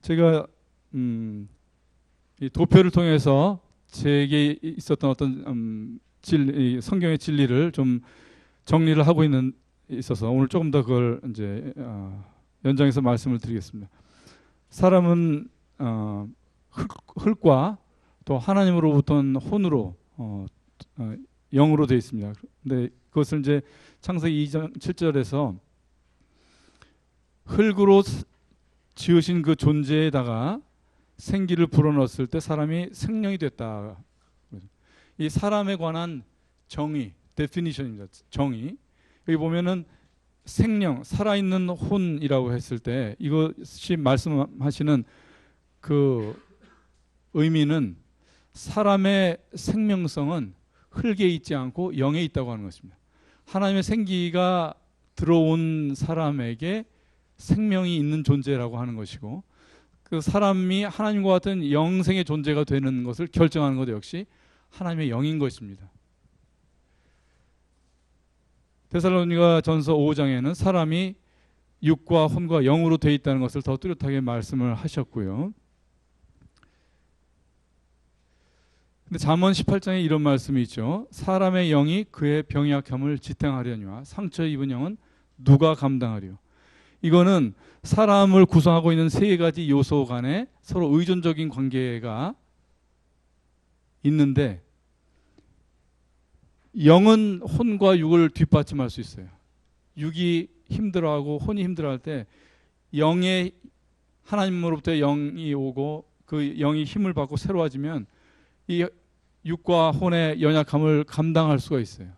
제가 이 도표를 통해서 제게 있었던 어떤 성경의 진리를 좀 정리를 하고 있어서 오늘 조금 더 그걸 이제 연장해서 말씀을 드리겠습니다. 사람은 흙과 또 하나님으로부터 혼으로 영으로 되어 있습니다. 근데 그것을 이제 창세기 2장 7절에서 흙으로 지으신 그 존재에다가 생기를 불어넣었을 때 사람이 생명이 됐다. 이 사람에 관한 정의, 데피니션입니다. 정의. 여기 보면은 생명, 살아있는 혼이라고 했을 때 이것이 말씀하시는 그 의미는 사람의 생명성은 흙에 있지 않고 영에 있다고 하는 것입니다. 하나님의 생기가 들어온 사람에게 생명이 있는 존재라고 하는 것이고, 그 사람이 하나님과 같은 영생의 존재가 되는 것을 결정하는 것 역시 하나님의 영인 것입니다. 데살로니가 전서 5장에는 사람이 육과 혼과 영으로 되어 있다는 것을 더 뚜렷하게 말씀을 하셨고요. 근데 잠언 18장에 이런 말씀이 있죠. 사람의 영이 그의 병약함을 지탱하려니와 상처 입은 영은 누가 감당하리요. 이거는 사람을 구성하고 있는 세 가지 요소 간에 서로 의존적인 관계가 있는데, 영은 혼과 육을 뒷받침할 수 있어요. 육이 힘들어하고 혼이 힘들어할 때 영의 하나님으로부터 영이 오고 그 영이 힘을 받고 새로워지면 이 육과 혼의 연약함을 감당할 수가 있어요.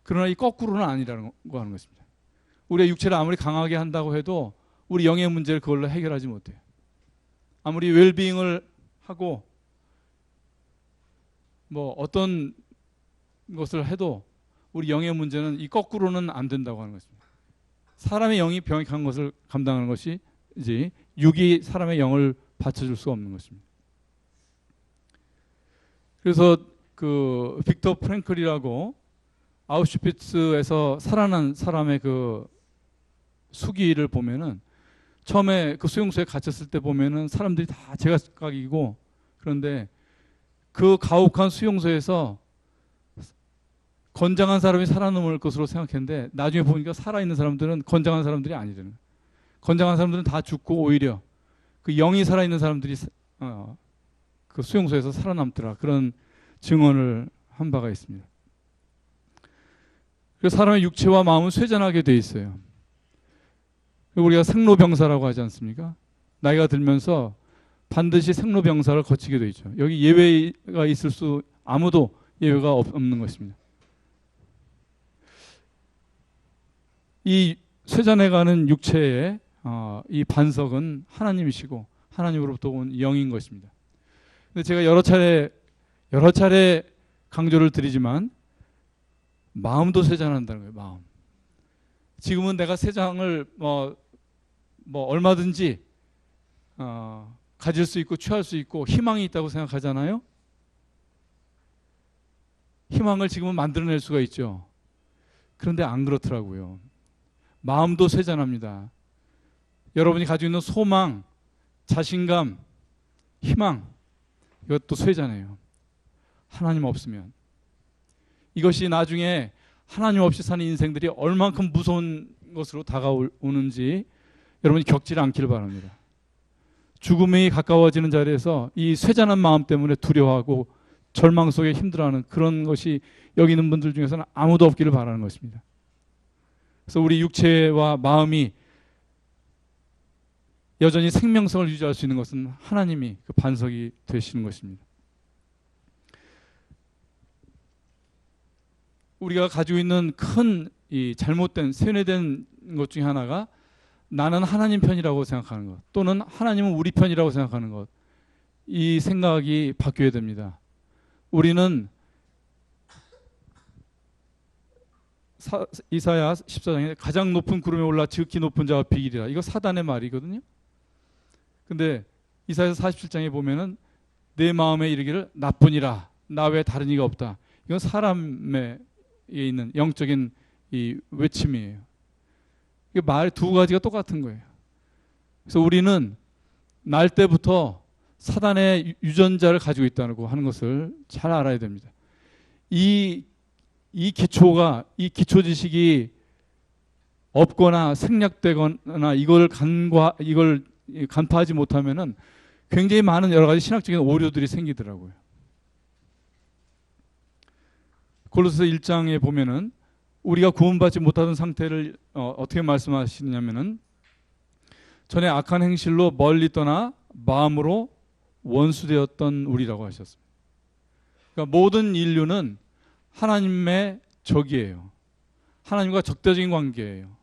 그러나 이 거꾸로는 아니라는 거 하는 것입니다. 우리의 육체를 아무리 강하게 한다고 해도 우리 영의 문제를 그걸로 해결하지 못해요. 아무리 웰빙을 하고 뭐 어떤 것을 해도 우리 영의 문제는 이 거꾸로는 안 된다고 하는 것입니다. 사람의 영이 병약한 것을 감당하는 것이 이제 육이 사람의 영을 받쳐줄 수가 없는 것입니다. 그래서 그 빅터 프랭클이라고 아우슈비츠에서 살아난 사람의 그 수기를 보면은 처음에 그 수용소에 갇혔을 때 보면은 사람들이 다 제각각이고, 그런데 그 가혹한 수용소에서 건장한 사람이 살아남을 것으로 생각했는데 나중에 보니까 살아있는 사람들은 건장한 사람들이 아니라는 거예요. 건장한 사람들은 다 죽고 오히려 그 영이 살아있는 사람들이 그 수용소에서 살아남더라. 그런 증언을 한 바가 있습니다. 그래서 사람의 육체와 마음은 쇠잔하게 돼 있어요. 우리가 생로병사라고 하지 않습니까? 나이가 들면서 반드시 생로병사를 거치게 돼 있죠. 여기 예외가 있을 수 아무도 예외가 없는 것입니다. 이 쇠잔해가는 육체의 이 반석은 하나님이시고 하나님으로부터 온 영인 것입니다. 근데 제가 여러 차례 강조를 드리지만 마음도 쇠잔한다는 거예요. 마음. 지금은 내가 쇠장을 얼마든지 가질 수 있고 취할 수 있고 희망이 있다고 생각하잖아요. 희망을 지금은 만들어낼 수가 있죠. 그런데 안 그렇더라고요. 마음도 쇠잔합니다. 여러분이 가지고 있는 소망, 자신감, 희망, 이것도 쇠잔해요. 하나님 없으면. 이것이 나중에 하나님 없이 사는 인생들이 얼만큼 무서운 것으로 다가오는지 여러분이 겪지 않기를 바랍니다. 죽음이 가까워지는 자리에서 이 쇠잔한 마음 때문에 두려워하고 절망 속에 힘들어하는 그런 것이 여기 있는 분들 중에서는 아무도 없기를 바라는 것입니다. 그래서 우리 육체와 마음이 여전히 생명성을 유지할 수 있는 것은 하나님이 그 반석이 되시는 것입니다. 우리가 가지고 있는 큰 이 잘못된 세뇌된 것 중에 하나가 나는 하나님 편이라고 생각하는 것, 또는 하나님은 우리 편이라고 생각하는 것, 이 생각이 바뀌어야 됩니다. 우리는 이사야 14장에 가장 높은 구름에 올라 지극히 높은 자와 비기리라, 이거 사단의 말이거든요. 근데 이사야 47장에 보면은 내 마음에 이르기를 나뿐이라 나 외에 다른 이가 없다, 이건 사람에 있는 영적인 이 외침이에요. 이게 말 두 가지가 똑같은 거예요. 그래서 우리는 날 때부터 사단의 유전자를 가지고 있다고 하는 것을 잘 알아야 됩니다. 이 기초 지식이 없거나 생략되거나 이걸 간파하지 못하면은 굉장히 많은 여러 가지 신학적인 오류들이 생기더라고요. 골로새 1장에 보면은 우리가 구원받지 못하던 상태를 어떻게 말씀하시냐면은 전에 악한 행실로 멀리 떠나 마음으로 원수되었던 우리라고 하셨습니다. 그러니까 모든 인류는 하나님의 적이에요. 하나님과 적대적인 관계예요.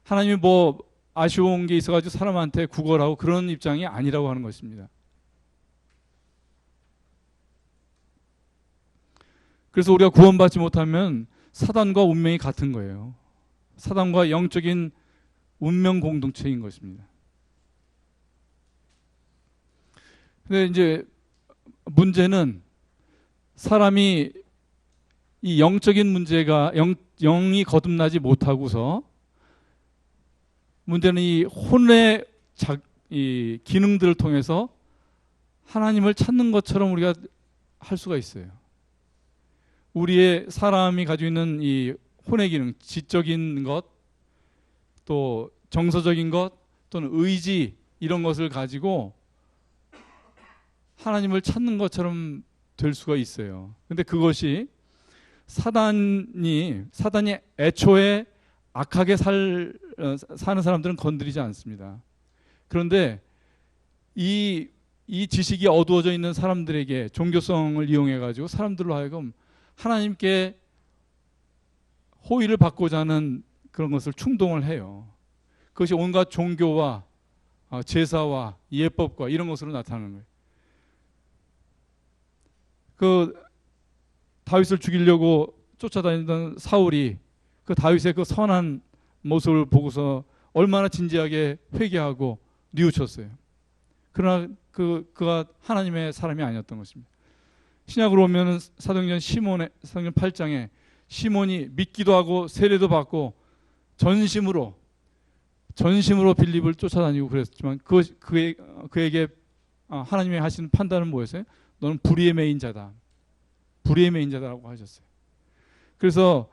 하나님이 뭐 아쉬운 게 있어가지고 사람한테 구걸하고 그런 입장이 아니라고 하는 것입니다. 그래서 우리가 구원받지 못하면 사단과 운명이 같은 거예요. 사단과 영적인 운명 공동체인 것입니다. 근데 이제 문제는 사람이 이 영적인 문제가 영이 거듭나지 못하고서 문제는 이 혼의 이 기능들을 통해서 하나님을 찾는 것처럼 우리가 할 수가 있어요. 우리의 사람이 가지고 있는 이 혼의 기능, 지적인 것, 또 정서적인 것, 또는 의지 이런 것을 가지고 하나님을 찾는 것처럼 될 수가 있어요. 근데 그것이 사단이 애초에 악하게 사는 사람들은 건드리지 않습니다. 그런데 이 지식이 어두워져 있는 사람들에게 종교성을 이용해 가지고 사람들로 하여금 하나님께 호의를 받고자 하는 그런 것을 충동을 해요. 그것이 온갖 종교와 제사와 예법과 이런 것으로 나타나는 거예요. 그 다윗을 죽이려고 쫓아다니던 사울이 그 다윗의 그 선한 모습을 보고서 얼마나 진지하게 회개하고 뉘우쳤어요. 그러나 그가 하나님의 사람이 아니었던 것입니다. 신약으로 오면 사도행전 8장에 시몬이 믿기도 하고 세례도 받고 전심으로 빌립을 쫓아다니고 그랬지만 그에게 하나님이 하시는 판단은 뭐였어요? 너는 불의에 매인 자다. 불의에 매인 자다라고 하셨어요. 그래서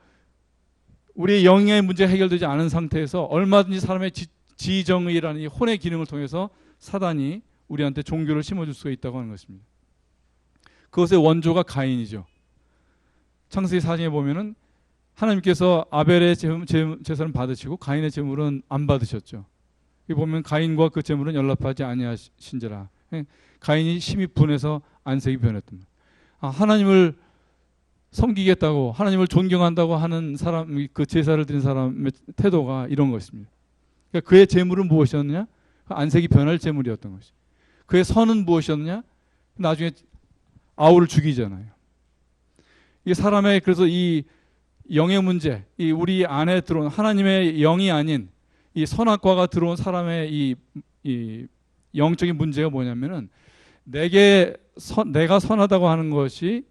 우리의 영의 문제가 해결되지 않은 상태에서 얼마든지 사람의 지정의라는 이 혼의 기능을 통해서 사단이 우리한테 종교를 심어줄 수가 있다고 하는 것입니다. 그것의 원조가 가인이죠. 창세기 4장에 보면은 하나님께서 아벨의 제사는 받으시고 가인의 제물은 안 받으셨죠. 여기 보면 가인과 그 제물은 연락하지 아니하신지라. 가인이 심히 분해서 안색이 변했던 것. 하나님을 섬기겠다고 하나님을 존경한다고 하는 사람, 그 제사를 드린 사람의 태도가 이런 것입니다. 그러니까 그의 제물은 무엇이었느냐? 안색이 변할 제물이었던 것이. 그의 선은 무엇이었느냐? 나중에 아우를 죽이잖아요. 이게 사람의 그래서 이 영의 문제, 이 우리 안에 들어온 하나님의 영이 아닌 이 선악과가 들어온 사람의 이 영적인 문제가 뭐냐면은 내가 선하다고 하는 것이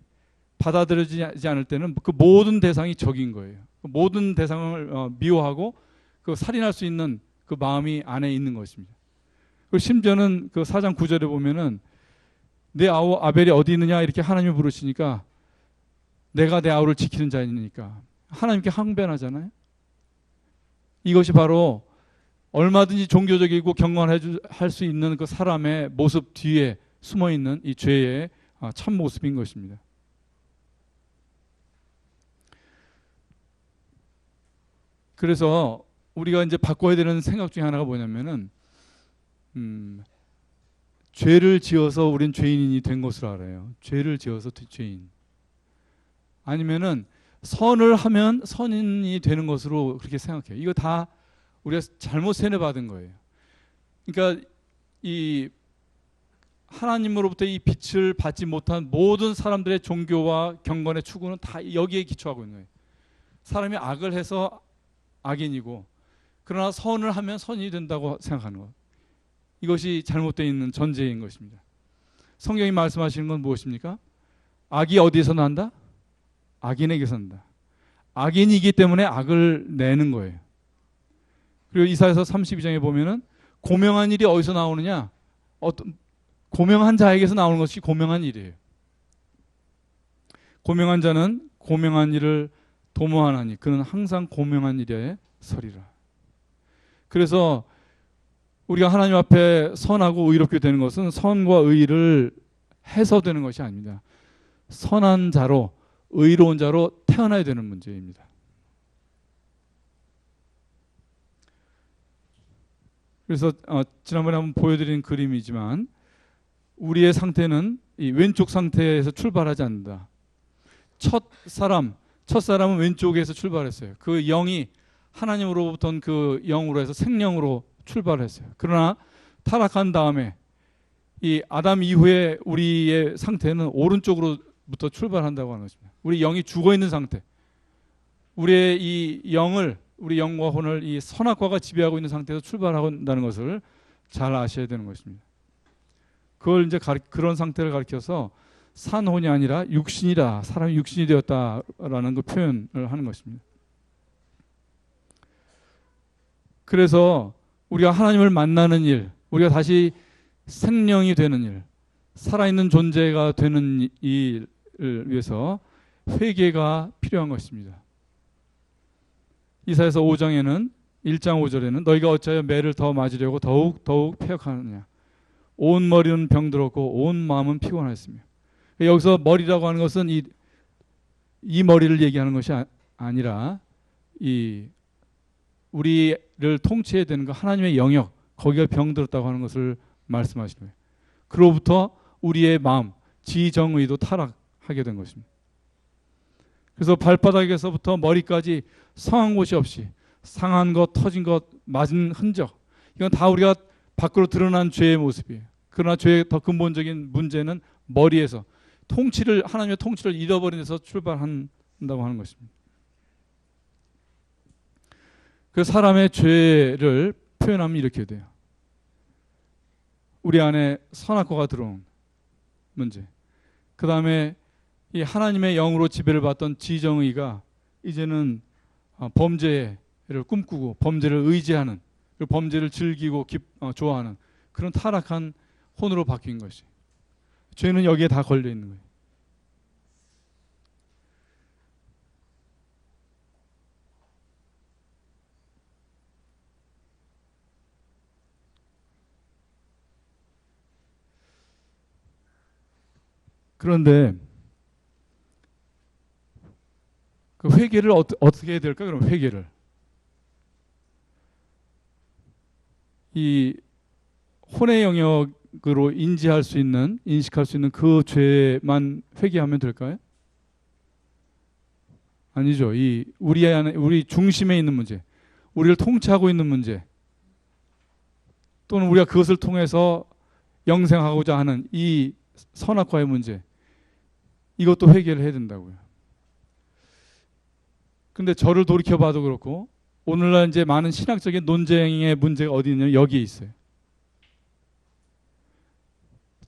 받아들여지지 않을 때는 그 모든 대상이 적인 거예요. 그 모든 대상을 미워하고 그 살인할 수 있는 그 마음이 안에 있는 것입니다. 그리고 심지어는 그 4장 9절에 보면은 내 아우 아벨이 어디 있느냐 이렇게 하나님이 부르시니까 내가 내 아우를 지키는 자이니까 하나님께 항변하잖아요. 이것이 바로 얼마든지 종교적이고 경건할 수 있는 그 사람의 모습 뒤에 숨어 있는 이 죄의 참 모습인 것입니다. 그래서 우리가 이제 바꿔야 되는 생각 중에 하나가 뭐냐면은 죄를 지어서 우린 죄인이 된 것으로 알아요. 죄를 지어서 죄인. 아니면은 선을 하면 선인이 되는 것으로 그렇게 생각해요. 이거 다 우리가 잘못 세뇌받은 거예요. 그러니까 이 하나님으로부터 이 빛을 받지 못한 모든 사람들의 종교와 경건의 추구는 다 여기에 기초하고 있는 거예요. 사람이 악을 해서 악인이고 그러나 선을 하면 선이 된다고 생각하는 것. 이것이 잘못되어 있는 전제인 것입니다. 성경이 말씀하시는 건 무엇입니까? 악이 어디에서 난다? 악인에게서 난다. 악인이기 때문에 악을 내는 거예요. 그리고 이사야서 32장에 보면은 고명한 일이 어디서 나오느냐? 어떤 고명한 자에게서 나오는 것이 고명한 일이에요. 고명한 자는 고명한 일을 도모하나니 그는 항상 고명한 일에 서리라. 그래서 우리가 하나님 앞에 선하고 의롭게 되는 것은 선과 의를 해서 되는 것이 아닙니다. 선한 자로 의로운 자로 태어나야 되는 문제입니다. 그래서 지난번에 한번 보여드린 그림이지만 우리의 상태는 이 왼쪽 상태에서 출발하지 않는다. 첫사람은 왼쪽에서 출발했어요. 그 영이 하나님으로부터 그 영으로 해서 생령으로 출발했어요. 그러나 타락한 다음에 이 아담 이후에 우리의 상태는 오른쪽으로부터 출발한다고 하는 것입니다. 우리 영이 죽어 있는 상태, 우리의 이 영을, 우리 영과 혼을 이 선악과가 지배하고 있는 상태에서 출발한다는 것을 잘 아셔야 되는 것입니다. 그걸 이제 그런 상태를 가리켜서 산혼이 아니라 육신이라, 사람이 육신이 되었다라는 그 표현을 하는 것입니다. 그래서 우리가 하나님을 만나는 일, 우리가 다시 생명이 되는 일, 살아있는 존재가 되는 일을 위해서 회개가 필요한 것입니다. 이사야서 5장에는 1장 5절에는 너희가 어찌하여 매를 더 맞으려고 더욱 패역하느냐. 온 머리는 병들었고 온 마음은 피곤하였으며. 여기서 머리라고 하는 것은 이 머리를 얘기하는 것이 아니라 이 우리를 통치해야 되는 거 하나님의 영역, 거기가 병들었다고 하는 것을 말씀하시는 거예요. 그로부터 우리의 마음, 지정의도 타락하게 된 것입니다. 그래서 발바닥에서부터 머리까지 성한 곳이 없이 상한 것, 터진 것, 맞은 흔적, 이건 다 우리가 밖으로 드러난 죄의 모습이에요. 그러나 죄의 더 근본적인 문제는 머리에서 하나님의 통치를 잃어버린 데서 출발한다고 하는 것입니다. 그 사람의 죄를 표현하면 이렇게 돼요. 우리 안에 선악과가 들어온 문제. 그 다음에 이 하나님의 영으로 지배를 받던 지정의가 이제는 범죄를 꿈꾸고 범죄를 의지하는, 범죄를 즐기고 좋아하는 그런 타락한 혼으로 바뀐 것이. 죄는 여기에 다 걸려 있는 거예요. 그런데 그 회개를 어떻게 해야 될까? 그럼 회개를 이 혼의 영역으로 인식할 수 있는 그 죄만 회개하면 될까요? 아니죠. 우리 중심에 있는 문제, 우리를 통치하고 있는 문제, 또는 우리가 그것을 통해서 영생하고자 하는 이 선악과의 문제, 이것도 회개를 해야 된다고요. 근데 저를 돌이켜봐도 그렇고 오늘날 이제 많은 신학적인 논쟁의 문제가 어디 있냐면 여기에 있어요.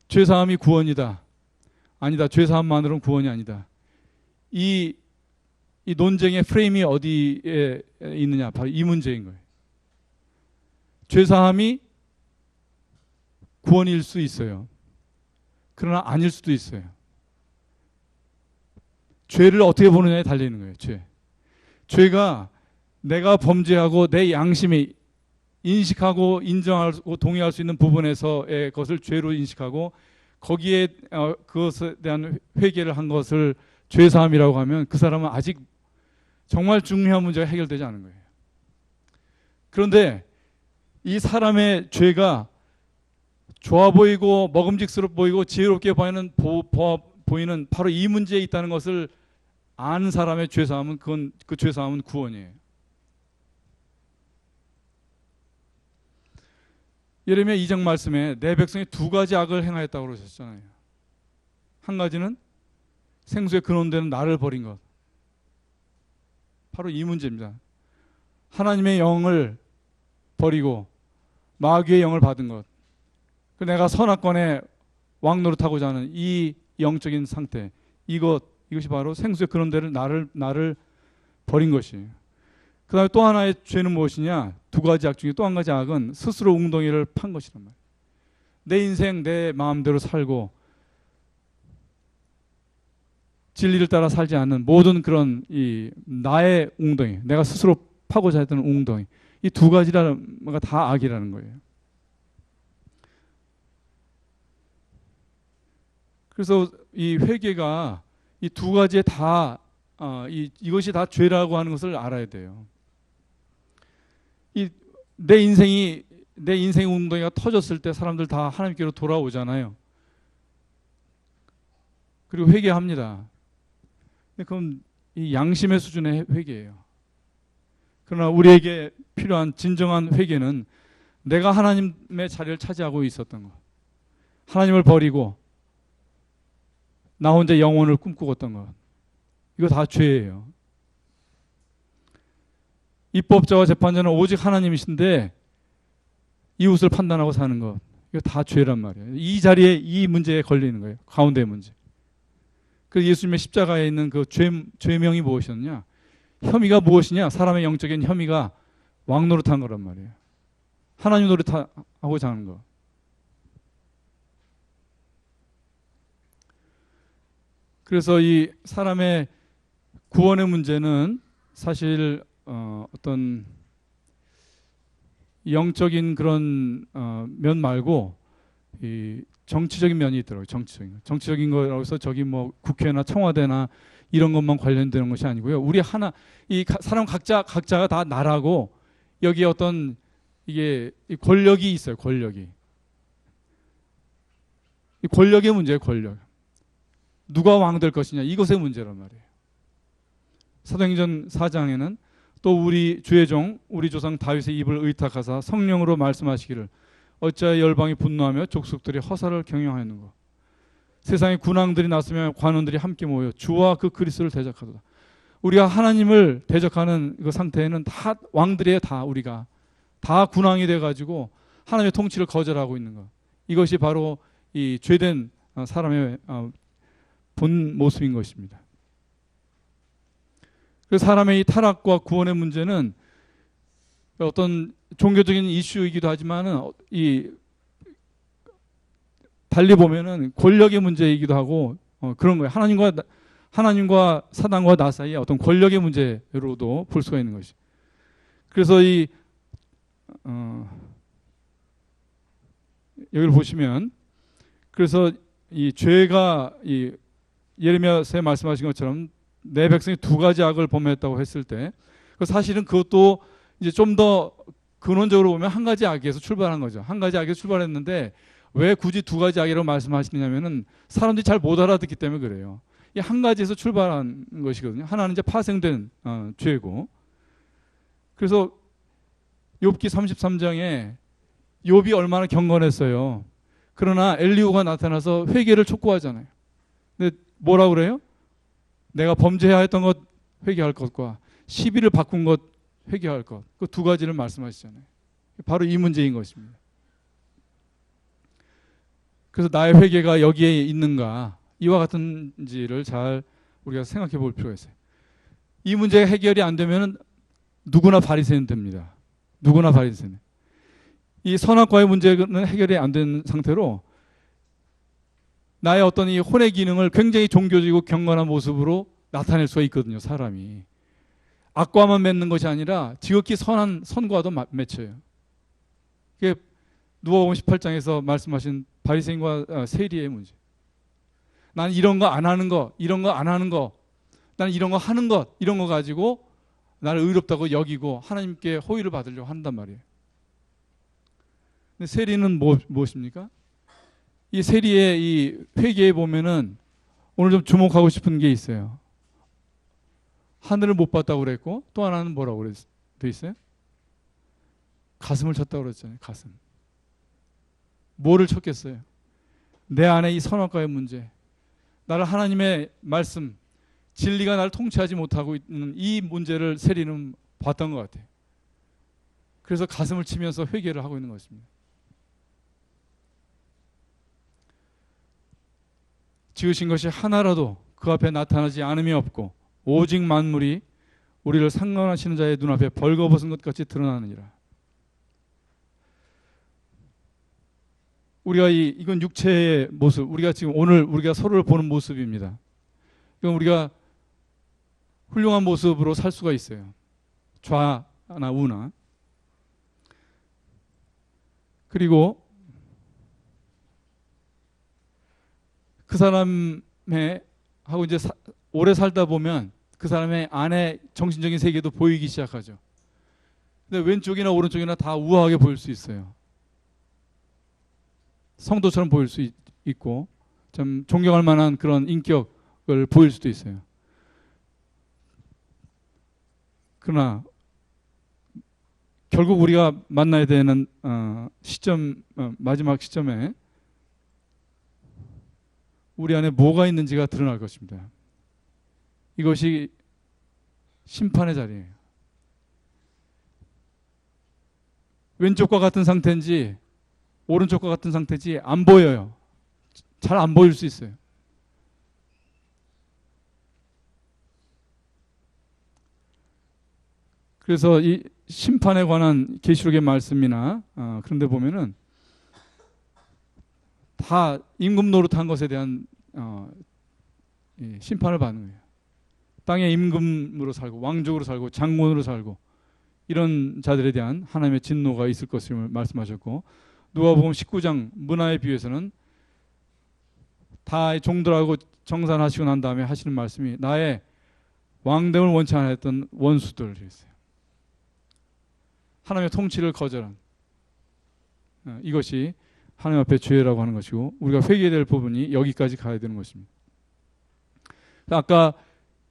죄사함이 구원이다. 아니다. 죄사함만으로는 구원이 아니다. 이 논쟁의 프레임이 어디에 있느냐. 바로 이 문제인 거예요. 죄사함이 구원일 수 있어요. 그러나 아닐 수도 있어요. 죄를 어떻게 보느냐에 달려있는 거예요. 죄가 내가 범죄하고 내 양심이 인식하고 인정하고 동의할 수 있는 부분에서의 것을 죄로 인식하고 거기에 그것에 대한 회개를 한 것을 죄사함이라고 하면 그 사람은 아직 정말 중요한 문제가 해결되지 않은 거예요. 그런데 이 사람의 죄가 좋아 보이고 먹음직스럽게 보이고 지혜롭게 보이는 바로 이 문제에 있다는 것을 아는 사람의 죄사함은 그 죄사함은 구원이에요. 예레미야 2장 말씀에 내 백성이 두 가지 악을 행하였다고 그러셨잖아요. 한 가지는 생수의 근원되는 나를 버린 것. 바로 이 문제입니다. 하나님의 영을 버리고 마귀의 영을 받은 것. 내가 선악권의 왕노릇하고자 하는 이 영적인 상태, 이것이 바로 생수의 근원되는 나를 버린 것이에요. 그 다음에 또 하나의 죄는 무엇이냐? 두 가지 악 중에 또 한 가지 악은 스스로 웅덩이를 판 것이란 말이에요. 내 인생 내 마음대로 살고 진리를 따라 살지 않는 모든 그런 이 나의 웅덩이, 내가 스스로 파고자 했던 웅덩이, 이 두 가지라는 거가 다 악이라는 거예요. 그래서 이 회개가 이 두 가지에 다 이것이 다 죄라고 하는 것을 알아야 돼요. 내 인생 웅덩이가 터졌을 때 사람들 다 하나님께로 돌아오잖아요. 그리고 회개합니다. 그건 이 양심의 수준의 회개예요. 그러나 우리에게 필요한 진정한 회개는 내가 하나님의 자리를 차지하고 있었던 것, 하나님을 버리고 나 혼자 영혼을 꿈꾸었던 것, 이거 다 죄예요. 입법자와 재판자는 오직 하나님이신데 이웃을 판단하고 사는 것, 이거 다 죄란 말이에요. 이 자리에 이 문제에 걸리는 거예요. 가운데의 문제. 그 예수님의 십자가에 있는 그 죄명이 무엇이었냐? 혐의가 무엇이냐? 사람의 영적인 혐의가 왕노릇한 거란 말이에요. 하나님 노릇하고자 하는 거. 그래서 이 사람의 구원의 문제는 사실 어떤 영적인 그런 면 말고 이 정치적인 면이 있더라고요. 정치적인 거라고 해서 저기 뭐 국회나 청와대나 이런 것만 관련되는 것이 아니고요. 우리 이 사람 각자가 다 나라고 여기에 어떤 이게 권력이 있어요. 권력이. 이 권력의 문제예요. 권력. 누가 왕 될 것이냐, 이것의 문제란 말이에요. 사도행전 4장에는 또 우리 주의 종 우리 조상 다윗의 입을 의탁하사 성령으로 말씀하시기를 어찌하여 열방이 분노하며 족속들이 허사를 경영하였는가. 세상에 군왕들이 났으며 관원들이 함께 모여 주와 그 그리스도를 대적하도다. 우리가 하나님을 대적하는 그 상태에는 다 왕들이에요. 다 우리가 다 군왕이 돼가지고 하나님의 통치를 거절하고 있는 것. 이것이 바로 이 죄된 사람의 본 모습인 것입니다. 그 사람의 이 타락과 구원의 문제는 어떤 종교적인 이슈이기도 하지만은 이 달리 보면은 권력의 문제이기도 하고 그런 거예요. 하나님과 사단과 나 사이에 어떤 권력의 문제로도 볼 수가 있는 것이. 그래서 여기를 보시면 그래서 이 죄가 이 예레미야서에 말씀하신 것처럼 내 백성이 두 가지 악을 범했다고 했을 때 사실은 그것도 이제 좀 더 근원적으로 보면 한 가지 악에서 출발한 거죠. 한 가지 악에서 출발했는데 왜 굳이 두 가지 악이라고 말씀하시냐면은 사람들이 잘 못 알아듣기 때문에 그래요. 이 한 가지에서 출발한 것이거든요. 하나는 이제 파생된 죄고. 그래서 욥기 33장에 욥이 얼마나 경건했어요. 그러나 엘리후가 나타나서 회개를 촉구하잖아요. 근데 뭐라 그래요? 내가 범죄해야 했던 것 회개할 것과 시비를 바꾼 것 회개할 것. 그 두 가지를 말씀하시잖아요. 바로 이 문제인 것입니다. 그래서 나의 회개가 여기에 있는가, 이와 같은지를 잘 우리가 생각해 볼 필요가 있어요. 이 문제가 해결이 안 되면 누구나 바리새인 됩니다. 누구나 바리새인. 이 선악과의 문제는 해결이 안 된 상태로 나의 어떤 이 혼의 기능을 굉장히 종교적이고 경건한 모습으로 나타낼 수가 있거든요. 사람이 악과만 맺는 것이 아니라 지극히 선한 선과도 맺혀요. 이게 누가복음 18장에서 말씀하신 바리새인과 세리의 문제. 난 이런 거 안 하는 거, 이런 거 안 하는 거, 난 이런 거 하는 것, 이런 거 가지고 나를 의롭다고 여기고 하나님께 호의를 받으려고 한단 말이에요. 근데 세리는 무엇입니까? 이 세리의 이 회개에 보면은 오늘 좀 주목하고 싶은 게 있어요. 하늘을 못 봤다고 그랬고 또 하나는 뭐라고 돼 있어요? 가슴을 쳤다고 그랬잖아요. 가슴. 뭐를 쳤겠어요? 내 안에 이 선악과의 문제, 나를 하나님의 말씀, 진리가 나를 통치하지 못하고 있는 이 문제를 세리는 봤던 것 같아요. 그래서 가슴을 치면서 회개를 하고 있는 것입니다. 지으신 것이 하나라도 그 앞에 나타나지 않음이 없고 오직 만물이 우리를 상관하시는 자의 눈앞에 벌거벗은 것 같이 드러나느니라. 우리가 이건 육체의 모습, 우리가 지금 오늘 우리가 서로를 보는 모습입니다. 이건 우리가 훌륭한 모습으로 살 수가 있어요. 좌나 우나. 그리고 그 사람의 하고 이제 오래 살다 보면 그 사람의 안에 정신적인 세계도 보이기 시작하죠. 근데 왼쪽이나 오른쪽이나 다 우아하게 보일 수 있어요. 성도처럼 보일 수 있고 좀 존경할 만한 그런 인격을 보일 수도 있어요. 그러나 결국 우리가 만나야 되는 시점, 마지막 시점에 우리 안에 뭐가 있는지가 드러날 것입니다. 이것이 심판의 자리예요. 왼쪽과 같은 상태인지 오른쪽과 같은 상태인지 안 보여요. 잘 안 보일 수 있어요. 그래서 이 심판에 관한 계시록의 말씀이나 그런 데 보면은 다 임금 노릇한 것에 대한 심판을 받는 거예요. 땅에 임금으로 살고 왕족으로 살고 장군으로 살고 이런 자들에 대한 하나님의 진노가 있을 것을 말씀하셨고, 누가복음 19장 문화에 비해서는 다 종들하고 정산하시고 난 다음에 하시는 말씀이 나의 왕됨을 원치 않았던 원수들 이랬어요. 하나님의 통치를 거절한 이것이 하나님 앞에 죄라고 하는 것이고, 우리가 회개해야 될 부분이 여기까지 가야 되는 것입니다. 아까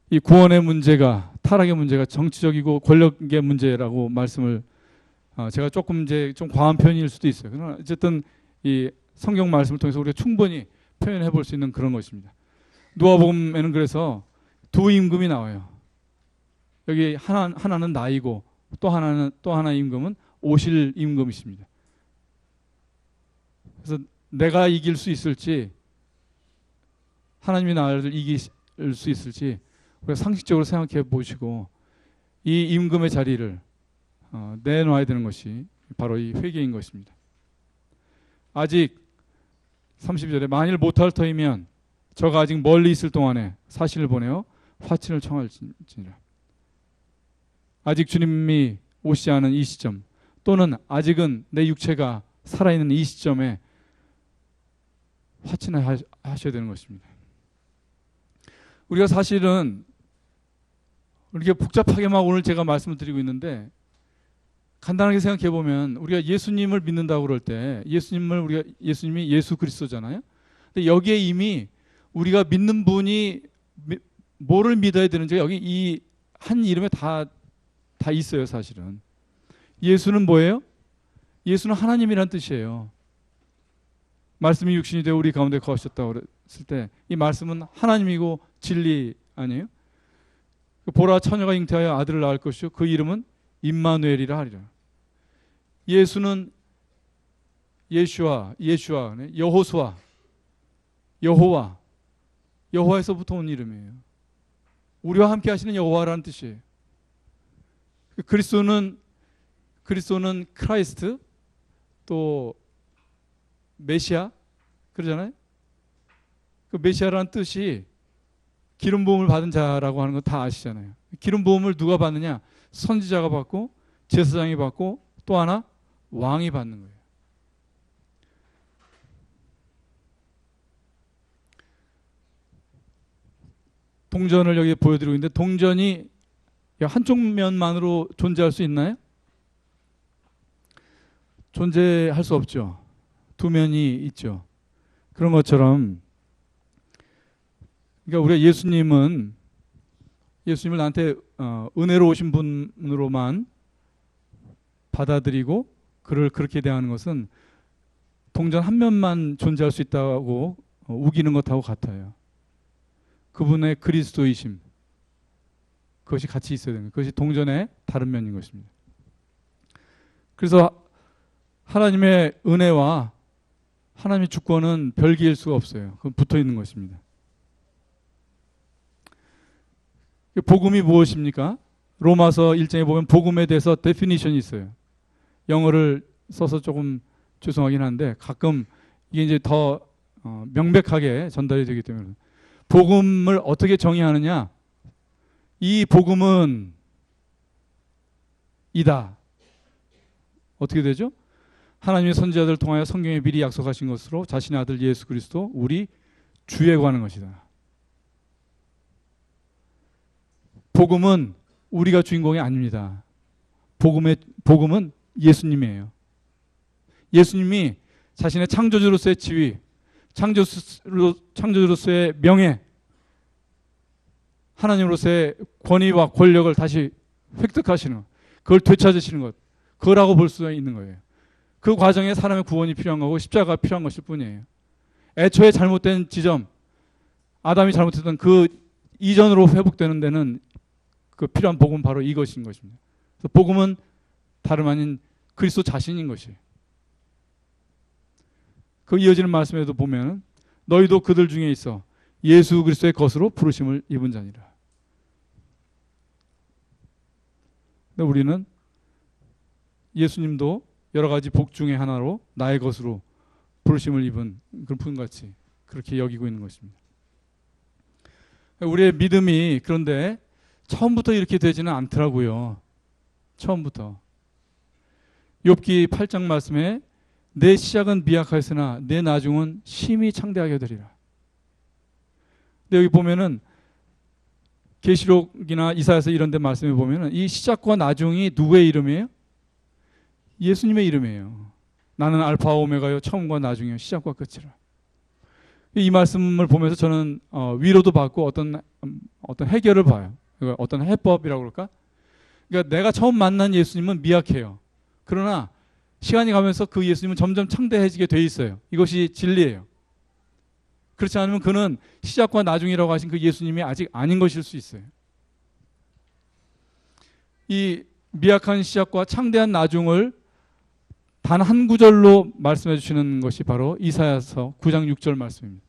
이 구원의 문제가, 타락의 문제가 정치적이고 권력의 문제라고 말씀을 제가 조금 이제 좀 과한 표현일 수도 있어요. 그러나 어쨌든 이 성경 말씀을 통해서 우리가 충분히 표현해 볼 수 있는 그런 것입니다. 누가복음에는 그래서 두 임금이 나와요. 여기 하나는 나이고 또 하나의 임금은 오실 임금이십니다. 그래서 내가 이길 수 있을지, 하나님이 나를 이길 수 있을지 우리가 상식적으로 생각해 보시고 이 임금의 자리를 내놔야 되는 것이 바로 이 회개인 것입니다. 아직 30절에 만일 못할 터이면 저가 아직 멀리 있을 동안에 사신을 보내어 화친을 청할지니라. 아직 주님이 오시지 않은 이 시점, 또는 아직은 내 육체가 살아있는 이 시점에 화친을 하셔야 되는 것입니다. 우리가 사실은 이렇게 복잡하게 막 오늘 제가 말씀을 드리고 있는데, 간단하게 생각해 보면 우리가 예수님을 믿는다고 그럴 때 예수님이 예수 그리스도잖아요. 근데 여기에 이미 우리가 믿는 분이 뭐를 믿어야 되는지 여기 이 한 이름에 다 있어요. 사실은 예수는 뭐예요? 예수는 하나님이란 뜻이에요. 말씀이 육신이 되어 우리 가운데 거하셨다고 그랬을 때 이 말씀은 하나님이고 진리 아니에요? 보라 처녀가 잉태하여 아들을 낳을 것이요 그 이름은 임마누엘이라 하리라. 예수는 예슈아, 여호수아, 여호와에서부터 온 이름이에요. 우리와 함께 하시는 여호와라는 뜻이에요. 그리스도는 크라이스트, 또 메시아 그러잖아요. 그 메시아라는 뜻이 기름 부음을 받은 자라고 하는 거 다 아시잖아요. 기름 부음을 누가 받느냐? 선지자가 받고 제사장이 받고 또 하나 왕이 받는 거예요. 동전을 여기 보여드리고 있는데, 동전이 한쪽 면만으로 존재할 수 있나요? 존재할 수 없죠. 두 면이 있죠. 그런 것처럼 그러니까 우리가 예수님을 나한테 은혜로 오신 분으로만 받아들이고 그를 그렇게 대하는 것은 동전 한 면만 존재할 수 있다고 우기는 것하고 같아요. 그분의 그리스도이심, 그것이 같이 있어야 되는 거예요. 그것이 동전의 다른 면인 것입니다. 그래서 하나님의 은혜와 하나님의 주권은 별개일 수가 없어요. 그건 붙어 있는 것입니다. 복음이 무엇입니까? 로마서 1장에 보면 복음에 대해서 데피니션이 있어요. 영어를 써서 조금 죄송하긴 한데 가끔 이게 이제 더 명백하게 전달이 되기 때문에 복음을 어떻게 정의하느냐? 이 복음은 이다. 어떻게 되죠? 하나님의 선지자들을 통하여 성경에 미리 약속하신 것으로 자신의 아들 예수 그리스도 우리 주에 관한 것이다. 복음은 우리가 주인공이 아닙니다. 복음은 예수님이에요. 예수님이 자신의 창조주로서의 지위, 창조주로서의 명예, 하나님으로서의 권위와 권력을 다시 획득하시는 것, 그걸 되찾으시는 것, 그거라고 볼 수 있는 거예요. 그 과정에 사람의 구원이 필요한 거고 십자가가 필요한 것일 뿐이에요. 애초에 잘못된 지점, 아담이 잘못했던 그 이전으로 회복되는 데는 그 필요한 복음은 바로 이것인 것입니다. 그래서 복음은 다름 아닌 그리스도 자신인 것이에요. 그 이어지는 말씀에도 보면 너희도 그들 중에 있어 예수 그리스도의 것으로 부르심을 입은 자니라. 근데 우리는 예수님도 여러 가지 복 중에 하나로 나의 것으로 부르심을 입은 그런 분같이 그렇게 여기고 있는 것입니다. 우리의 믿음이 그런데 처음부터 이렇게 되지는 않더라고요. 처음부터. 욥기 8장 말씀에 내 시작은 미약하였으나 내 나중은 심히 창대하게 되리라. 근데 여기 보면은 계시록이나 이사야서 이런 데 말씀해 보면은 이 시작과 나중이 누구의 이름이에요? 예수님의 이름이에요. 나는 알파와 오메가요 처음과 나중이요 시작과 끝이라. 이 말씀을 보면서 저는 위로도 받고 어떤 해결을 봐요. 어떤 해법이라고 그럴까? 그러니까 내가 처음 만난 예수님은 미약해요. 그러나 시간이 가면서 그 예수님은 점점 창대해지게 돼 있어요. 이것이 진리예요. 그렇지 않으면 그는 시작과 나중이라고 하신 그 예수님이 아직 아닌 것일 수 있어요. 이 미약한 시작과 창대한 나중을 단 한 구절로 말씀해 주시는 것이 바로 이사야서 9장 6절 말씀입니다.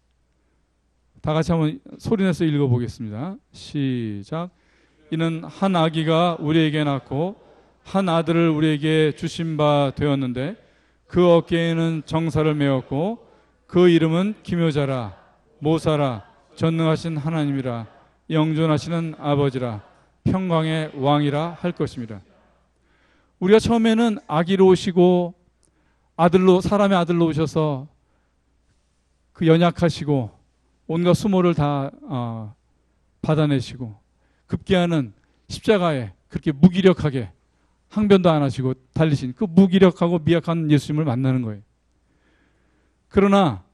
다 같이 한번 소리내서 읽어보겠습니다. 시작. 이는 한 아기가 우리에게 낳고 한 아들을 우리에게 주신 바 되었는데 그 어깨에는 정사를 메었고 그 이름은 기묘자라 모사라 전능하신 하나님이라 영존하시는 아버지라 평강의 왕이라 할 것입니다. 우리가 처음에는 아기로 오시고 사람의 아들로 오셔서 그 연약하시고 온갖 수모를 다 받아내시고 급기야는 십자가에 그렇게 무기력하게 항변도 안 하시고 달리신 그 무기력하고 미약한 예수님을 만나는 거예요. 그러나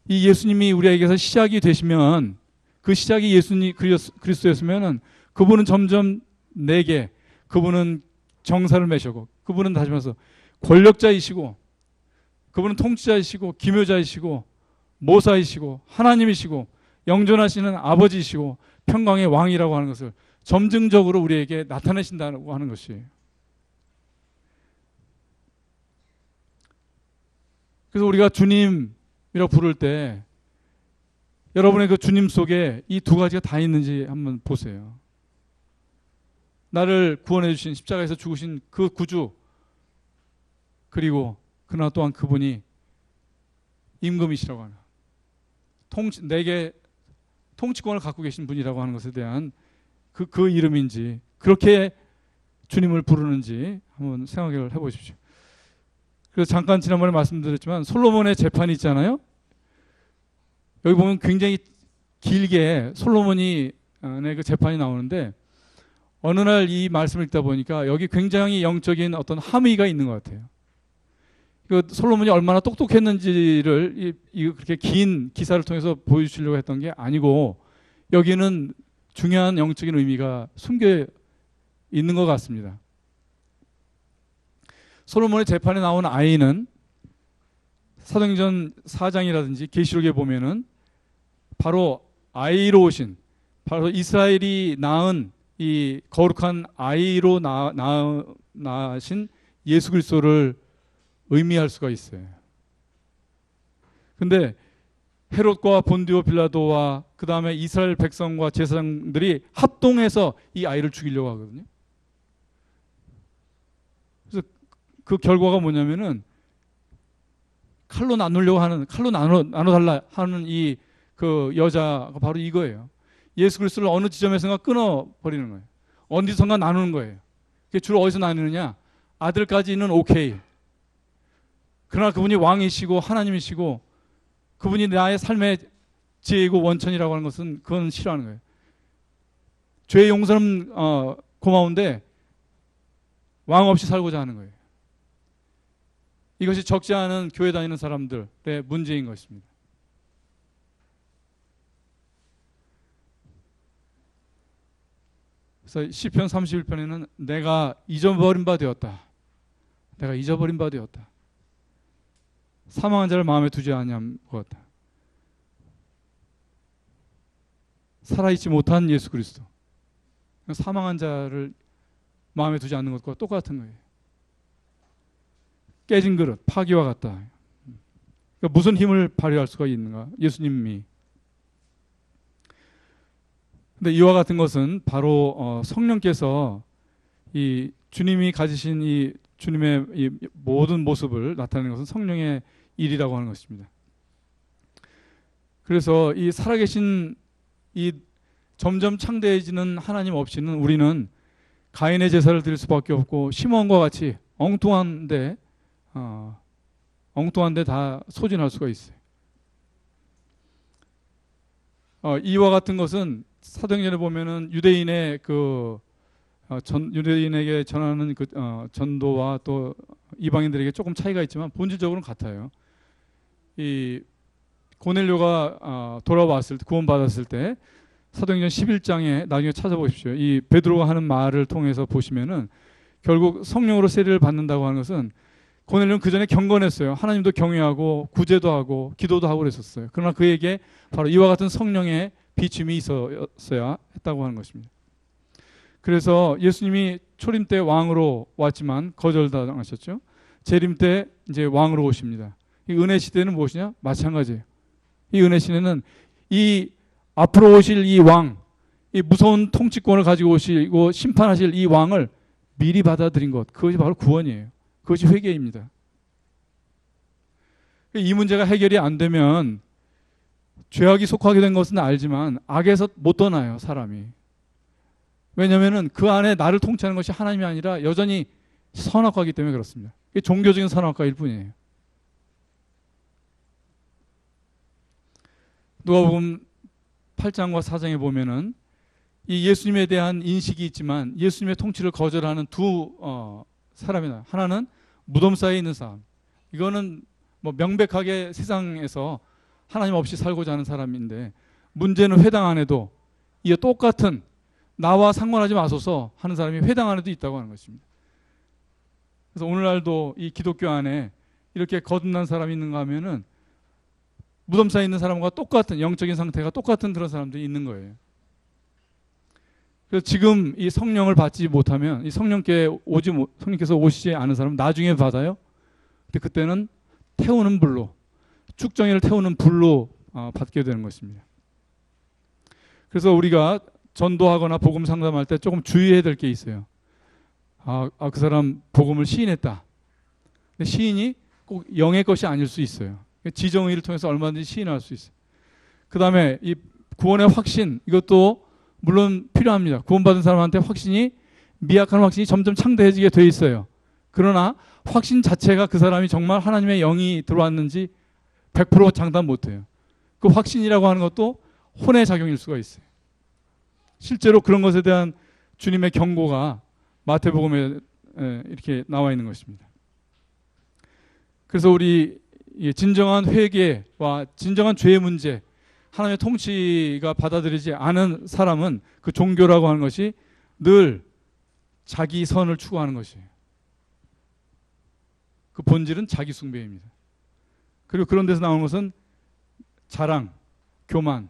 이 예수님이 우리에게서 시작이 되시면 그 시작이 예수님 그리스도였으면은 그분은 점점 내게 그분은 정사를 매시고 그분은 다시 말해서 권력자이시고 그분은 통치자이시고 기묘자이시고 모사이시고 하나님이시고 영존하시는 아버지이시고 평강의 왕이라고 하는 것을 점증적으로 우리에게 나타내신다고 하는 것이에요. 그래서 우리가 주님이라고 부를 때 여러분의 그 주님 속에 이 두 가지가 다 있는지 한번 보세요. 나를 구원해 주신 십자가에서 죽으신 그 구주 그리고 그러나 또한 그분이 임금이시라고 하는 내게 통치권을 갖고 계신 분이라고 하는 것에 대한 그 이름인지 그렇게 주님을 부르는지 한번 생각을 해보십시오. 그래서 잠깐 지난번에 말씀드렸지만 솔로몬의 재판이 있잖아요. 여기 보면 굉장히 길게 솔로몬이 그 재판이 나오는데 어느 날 이 말씀을 읽다 보니까 여기 굉장히 영적인 어떤 함의가 있는 것 같아요. 그 솔로몬이 얼마나 똑똑했는지를 그렇게 긴 기사를 통해서 보여주시려고 했던 게 아니고 여기는 중요한 영적인 의미가 숨겨 있는 것 같습니다. 솔로몬의 재판에 나온 아이는 사도행전 4장이라든지 계시록에 보면은 바로 아이로 오신 바로 이스라엘이 낳은 이 거룩한 아이로 낳으신 예수 그리스도를 의미할 수가 있어요. 근데 헤롯과 본디오 빌라도와 그 다음에 이스라엘 백성과 제사장들이 합동해서 이 아이를 죽이려고 하거든요. 그래서 그 결과가 뭐냐면은 칼로 나누려고 하는, 칼로 나눠달라 하는 이 그 여자가 바로 이거예요. 예수 그리스도를 어느 지점에선가 끊어버리는 거예요. 어디선가 나누는 거예요. 그게 주로 어디서 나누느냐? 아들까지는 오케이. 그러나 그분이 왕이시고 하나님이시고 그분이 나의 삶의 지혜이고 원천이라고 하는 것은 그건 싫어하는 거예요. 죄의 용서는 고마운데 왕 없이 살고자 하는 거예요. 이것이 적지 않은 교회 다니는 사람들의 문제인 것입니다. 그래서 시편 31편에는 내가 잊어버린 바 되었다. 내가 잊어버린 바 되었다. 사망한 자를 마음에 두지 아니함 것 같다. 살아있지 못한 예수 그리스도. 사망한 자를 마음에 두지 않는 것과 똑같은 거예요. 깨진 그릇, 파기와 같다. 그러니까 무슨 힘을 발휘할 수가 있는가? 예수님이. 근데 이와 같은 것은 바로 성령께서 이 주님이 가지신 이 주님의 이 모든 모습을 나타내는 것은 성령의 일이라고 하는 것입니다. 그래서 이 살아계신 이 점점 창대해지는 하나님 없이는 우리는 가인의 제사를 드릴 수밖에 없고 시몬과 같이 엉뚱한데 다 소진할 수가 있어요. 이와 같은 것은 사도행전에 보면은 유대인의 유대인에게 전하는 전도와 또 이방인들에게 조금 차이가 있지만 본질적으로는 같아요. 이 고넬료가 돌아왔을 때, 구원받았을 때 사도행전 11장에 나중에 찾아보십시오. 이 베드로가 하는 말을 통해서 보시면은 결국 성령으로 세례를 받는다고 하는 것은 고넬료는 그 전에 경건했어요. 하나님도 경외하고 구제도 하고 기도도 하고 그랬었어요. 그러나 그에게 바로 이와 같은 성령의 비춤이 있었어야 했다고 하는 것입니다. 그래서 예수님이 초림 때 왕으로 왔지만 거절당하셨죠. 재림 때 이제 왕으로 오십니다. 이 은혜 시대는 무엇이냐? 마찬가지예요. 이 은혜 시대는 이 앞으로 오실 이 왕, 이 무서운 통치권을 가지고 오시고 심판하실 이 왕을 미리 받아들인 것, 그것이 바로 구원이에요. 그것이 회개입니다. 이 문제가 해결이 안 되면 죄악이 속하게 된 것은 알지만 악에서 못 떠나요, 사람이. 왜냐하면 그 안에 나를 통치하는 것이 하나님이 아니라 여전히 선악과이기 때문에 그렇습니다. 이게 종교적인 선악과일 뿐이에요. 누가복음 8장과 4장에 보면은 이 예수님에 대한 인식이 있지만 예수님의 통치를 거절하는 두 사람이다. 하나는 무덤 사이에 있는 사람. 이거는 뭐 명백하게 세상에서 하나님 없이 살고자 하는 사람인데 문제는 회당 안에도 이 똑같은 나와 상관하지 마소서 하는 사람이 회당 안에도 있다고 하는 것입니다. 그래서 오늘날도 이 기독교 안에 이렇게 거듭난 사람이 있는가 하면은 무덤 사이에 있는 사람과 똑같은 영적인 상태가 똑같은 그런 사람들이 있는 거예요. 그래서 지금 이 성령을 받지 못하면 이 성령께서 오시지 않은 사람은 나중에 받아요. 근데 그때는 태우는 불로, 축정회를 태우는 불로 받게 되는 것입니다. 그래서 우리가 전도하거나 복음 상담할 때 조금 주의해야 될 게 있어요. 그 사람 복음을 시인했다. 근데 시인이 꼭 영의 것이 아닐 수 있어요. 지정의를 통해서 얼마든지 시인할 수 있어요. 그 다음에 이 구원의 확신, 이것도 물론 필요합니다. 구원받은 사람한테 미약한 확신이 점점 창대해지게 돼 있어요. 그러나 확신 자체가 그 사람이 정말 하나님의 영이 들어왔는지 100% 장담 못해요. 그 확신이라고 하는 것도 혼의 작용일 수가 있어요. 실제로 그런 것에 대한 주님의 경고가 마태복음에 이렇게 나와 있는 것입니다. 그래서 우리 진정한 회개와 진정한 죄의 문제, 하나님의 통치가 받아들이지 않은 사람은 그 종교라고 하는 것이 늘 자기 선을 추구하는 것이에요. 그 본질은 자기 숭배입니다. 그리고 그런 데서 나오는 것은 자랑, 교만,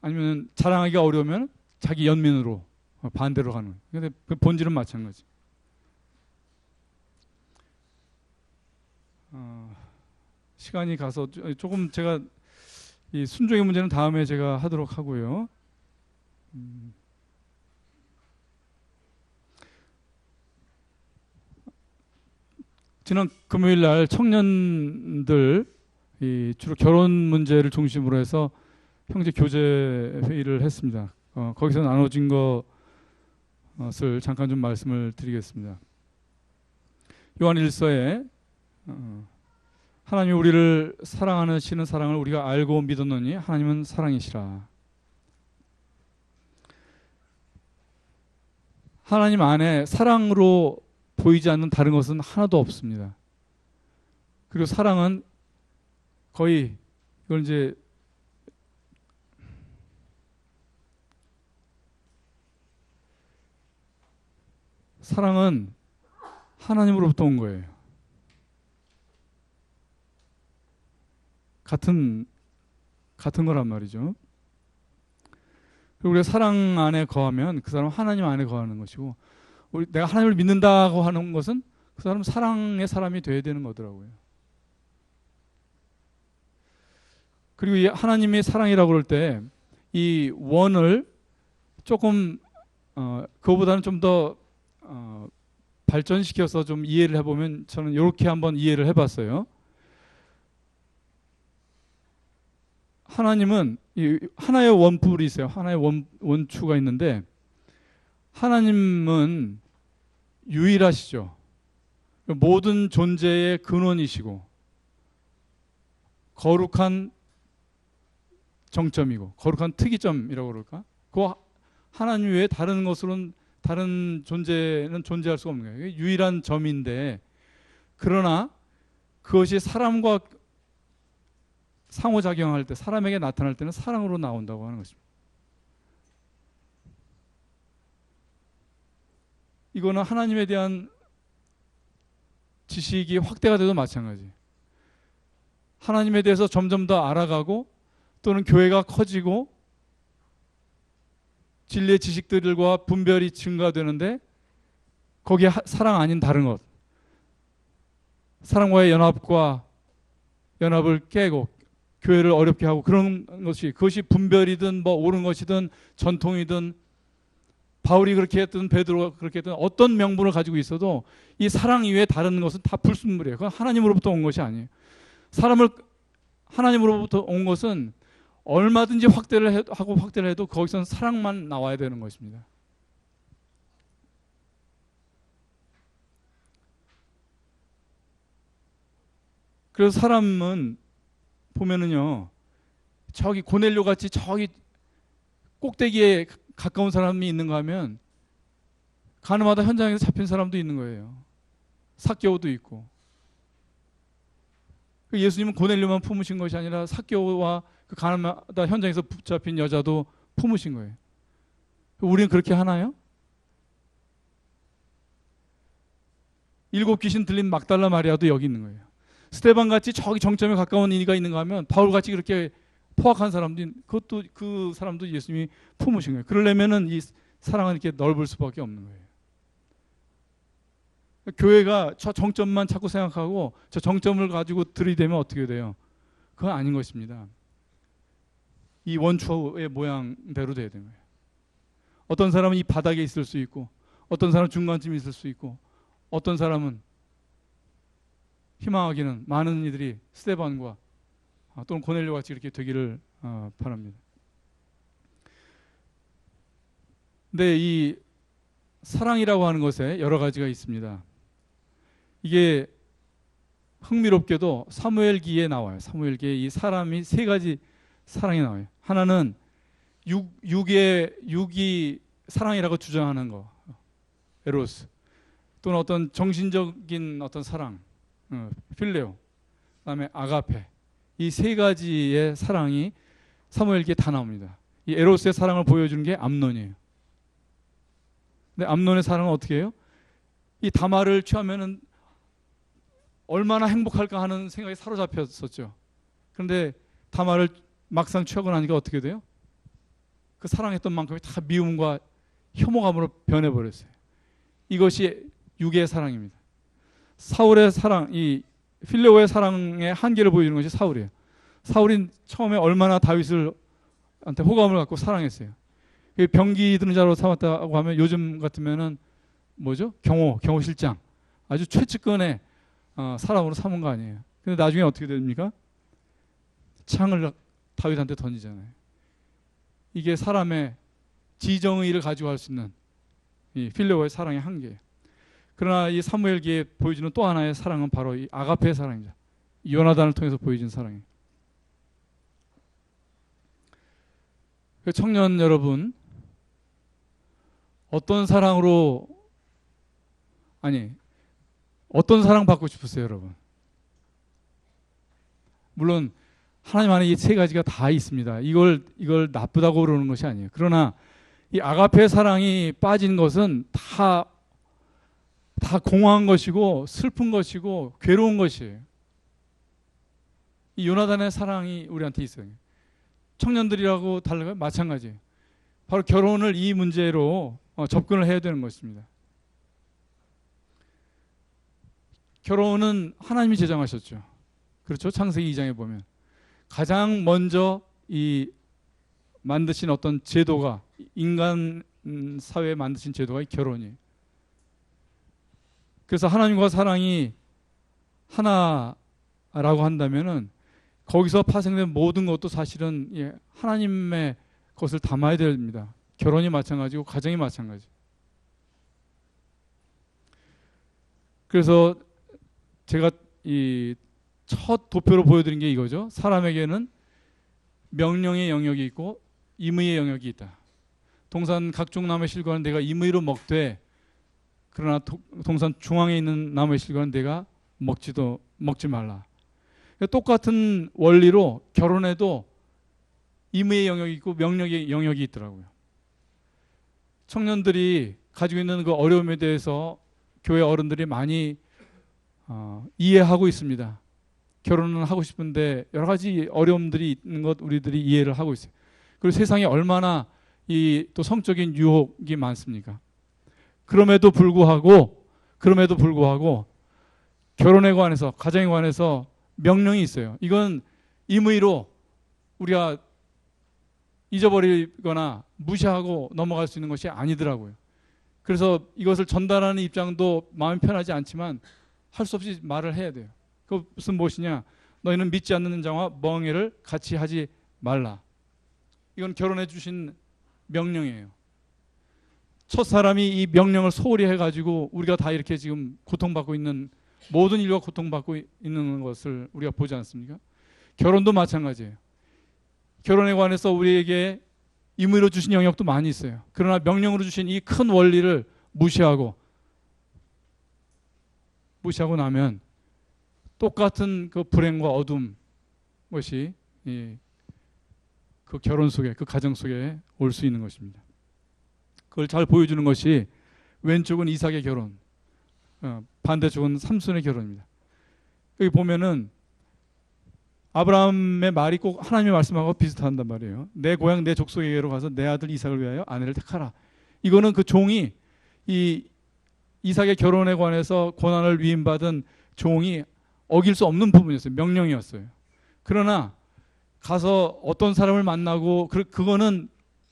아니면 자랑하기가 어려우면 자기 연민으로 반대로 가는 거예요. 근데 그 본질은 마찬가지. 시간이 가서 조금 제가 이 순종의 문제는 다음에 제가 하도록 하고요. 지난 금요일 날 청년들 이 주로 결혼 문제를 중심으로 해서 형제 교제 회의를 했습니다. 거기서 나눠진 것을 잠깐 좀 말씀을 드리겠습니다. 요한 1서에 하나님이 우리를 사랑하시는 사랑을 우리가 알고 믿었노니 하나님은 사랑이시라. 하나님 안에 사랑으로 보이지 않는 다른 것은 하나도 없습니다. 그리고 사랑은 거의 이걸 이제 사랑은 하나님으로부터 온 거예요. 같은 거란 말이죠. 그리고 우리가 사랑 안에 거하면 그 사람은 하나님 안에 거하는 것이고, 내가 하나님을 믿는다고 하는 것은 그 사람은 사랑의 사람이 돼야 되는 거더라고요. 그리고 이 하나님의 사랑이라고 그럴 때 이 원을 조금 그거보다는 좀 더 발전시켜서 좀 이해를 해보면, 저는 이렇게 한번 이해를 해봤어요. 하나님은 하나의 원뿔이 있어요. 하나의 원추가 있는데, 하나님은 유일하시죠. 모든 존재의 근원이시고 거룩한 정점이고 거룩한 특이점이라고 그럴까? 그 하나님 외에 다른 것으로는, 다른 존재는 존재할 수가 없는 거예요. 유일한 점인데, 그러나 그것이 사람과 상호작용할 때, 사람에게 나타날 때는 사랑으로 나온다고 하는 것입니다. 이거는 하나님에 대한 지식이 확대가 돼도 마찬가지. 하나님에 대해서 점점 더 알아가고, 또는 교회가 커지고 진리의 지식들과 분별이 증가되는데, 거기에 사랑 아닌 다른 것, 사랑과의 연합을 깨고 교회를 어렵게 하고, 그것이 분별이든 뭐 옳은 것이든 전통이든, 바울이 그렇게 했든 베드로가 그렇게 했든 어떤 명분을 가지고 있어도 이 사랑 이외에 다른 것은 다 불순물이에요. 그건 하나님으로부터 온 것이 아니에요. 하나님으로부터 온 것은 얼마든지 확대를 해도 거기서는 사랑만 나와야 되는 것입니다. 그래서 사람은 보면은요, 저기 고넬료 같이 저기 꼭대기에 가까운 사람이 있는가 하면 가늠하다 현장에서 잡힌 사람도 있는 거예요. 삭개오도 있고. 예수님은 고넬료만 품으신 것이 아니라 삭개오와 그 가늠하다 현장에서 붙잡힌 여자도 품으신 거예요. 우리는 그렇게 하나요? 7 귀신 들린 막달라 마리아도 여기 있는 거예요. 스데반 같이 저기 정점에 가까운 이가 있는가 하면 바울 같이 그렇게 포악한 사람도, 그것도 그 사람도 예수님이 품으신 거예요. 그러려면은 이 사랑은 이렇게 넓을 수밖에 없는 거예요. 교회가 저 정점만 자꾸 생각하고 저 정점을 가지고 들이대면 어떻게 돼요? 그건 아닌 것입니다. 이 원추의 모양대로 돼야 되는 거예요. 어떤 사람은 이 바닥에 있을 수 있고, 어떤 사람은 중간쯤에 있을 수 있고, 어떤 사람은 희망하기는 많은 이들이 스데반과 또는 고넬료 같이 이렇게 되기를 바랍니다. 근데 이 사랑이라고 하는 것에 여러 가지가 있습니다. 이게 흥미롭게도 사무엘기에 나와요. 사무엘기에 이 사람이 3가지 사랑이 나와요. 하나는 육이 사랑이라고 주장하는 거, 에로스, 또는 어떤 정신적인 어떤 사랑, 필레오, 그다음에 아가페, 이 3가지의 사랑이 사무엘기에 다 나옵니다. 이 에로스의 사랑을 보여주는 게 암논이에요. 근데 암논의 사랑은 어떻게 해요? 이 다말을 취하면은 얼마나 행복할까 하는 생각에 사로잡혔었죠. 그런데 다말을 막상 취하고 나니까 어떻게 돼요? 그 사랑했던 만큼이 다 미움과 혐오감으로 변해버렸어요. 이것이 육의 사랑입니다. 사울의 사랑, 이 필레오의 사랑의 한계를 보여주는 것이 사울이에요. 사울이 처음에 얼마나 다윗을 한테 호감을 갖고 사랑했어요. 병기 드는 자로 삼았다고 하면 요즘 같으면은 뭐죠? 경호 실장, 아주 최측근의 사람으로 삼은 거 아니에요. 근데 나중에 어떻게 됩니까? 창을 다윗한테 던지잖아요. 이게 사람의 지정의를 가지고 할 수 있는 이 필레오의 사랑의 한계예요. 그러나 이 사무엘기에 보여주는 또 하나의 사랑은 바로 이 아가페의 사랑이죠. 이 요나단을 통해서 보여진 사랑이에요. 청년 여러분, 어떤 사랑 받고 싶으세요, 여러분? 물론 하나님 안에 이 세 가지가 다 있습니다. 이걸 나쁘다고 그러는 것이 아니에요. 그러나 이 아가페 사랑이 빠진 것은 다 공허한 것이고 슬픈 것이고 괴로운 것이에요. 이 요나단의 사랑이 우리한테 있어요. 청년들이라고 달라요? 마찬가지예요. 바로 결혼을 이 문제로 접근을 해야 되는 것입니다. 결혼은 하나님이 제정하셨죠. 그렇죠? 창세기 2장에 보면 가장 먼저 이 만드신 어떤 제도가, 인간 사회에 만드신 제도가 이 결혼이에요. 그래서 하나님과 사랑이 하나라고 한다면은 거기서 파생된 모든 것도 사실은 하나님의 것을 담아야 됩니다. 결혼이 마찬가지고 가정이 마찬가지. 그래서 제가 이 첫 도표로 보여드린 게 이거죠. 사람에게는 명령의 영역이 있고 임의의 영역이 있다. 동산 각종 나무의 실과는 내가 임의로 먹되, 그러나 동산 중앙에 있는 나무의 실과는 내가 먹지 말라. 똑같은 원리로 결혼에도 임의의 영역이 있고 명령의 영역이 있더라고요. 청년들이 가지고 있는 그 어려움에 대해서 교회 어른들이 많이 이해하고 있습니다. 결혼은 하고 싶은데 여러 가지 어려움들이 있는 것 우리들이 이해를 하고 있어요. 그리고 세상에 얼마나 또 성적인 유혹이 많습니까? 그럼에도 불구하고 결혼에 관해서, 가정에 관해서 명령이 있어요. 이건 임의로 우리가 잊어버리거나 무시하고 넘어갈 수 있는 것이 아니더라고요. 그래서 이것을 전달하는 입장도 마음이 편하지 않지만 할 수 없이 말을 해야 돼요. 그것은 무엇이냐? 너희는 믿지 않는 자와 멍에를 같이 하지 말라. 이건 결혼해 주신 명령이에요. 첫사람이 이 명령을 소홀히 해가지고 우리가 다 이렇게 지금 고통받고 있는, 모든 인류가 고통받고 있는 것을 우리가 보지 않습니까? 결혼도 마찬가지예요. 결혼에 관해서 우리에게 임의로 주신 영역도 많이 있어요. 그러나 명령으로 주신 이 큰 원리를 무시하고 나면 똑같은 그 불행과 어둠 것이 그 결혼 속에, 그 가정 속에 올 수 있는 것입니다. 그걸 잘 보여주는 것이 왼쪽은 이삭의 결혼, 반대쪽은 삼손의 결혼입니다. 여기 보면은 아브라함의 말이 꼭 하나님의 말씀하고 비슷한단 말이에요. 내 고향 내 족속에게로 가서 내 아들 이삭을 위하여 아내를 택하라. 이거는 그 종이 이 이삭의 결혼에 관해서 고난을 위임받은 종이 어길 수 없는 부분이었어요. 명령이었어요. 그러나 가서 어떤 사람을 만나고 그거는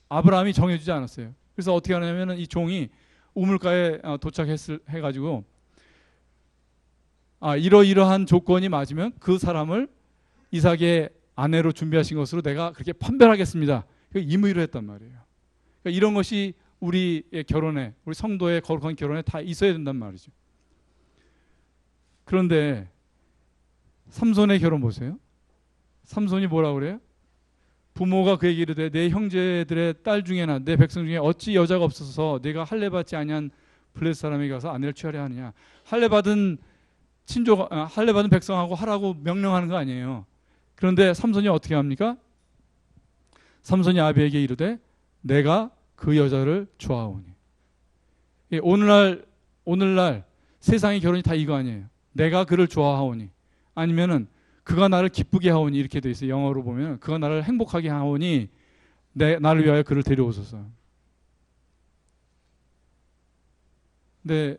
아브라함이 정해주지 않았어요. 그래서 어떻게 하냐면 이 종이 우물가에 도착해가지고 이러이러한 조건이 맞으면 그 사람을 이삭의 아내로 준비하신 것으로 내가 그렇게 판별하겠습니다. 임의로 했단 말이에요. 그러니까 이런 것이 우리의 결혼에, 우리 성도의 거룩한 결혼에 다 있어야 된단 말이죠. 그런데 삼손의 결혼 보세요. 삼손이 뭐라고 그래요? 부모가 그에게 이르되 내 형제들의 딸 중에나 내 백성 중에 어찌 여자가 없어서 내가 할례 받지 아니한 블레셋 사람에게 가서 아내를 취하려 하느냐. 할례 받은 백성하고 하라고 명령하는 거 아니에요. 그런데 삼손이 어떻게 합니까? 삼손이 아비에게 이르되 내가 그 여자를 좋아하오니. 오늘날 세상의 결혼이 다 이거 아니에요. 내가 그를 좋아하오니, 아니면은 그가 나를 기쁘게 하오니, 이렇게 돼 있어요. 영어로 보면 그가 나를 행복하게 하오니 나를 위하여 그를 데려오소서. 근데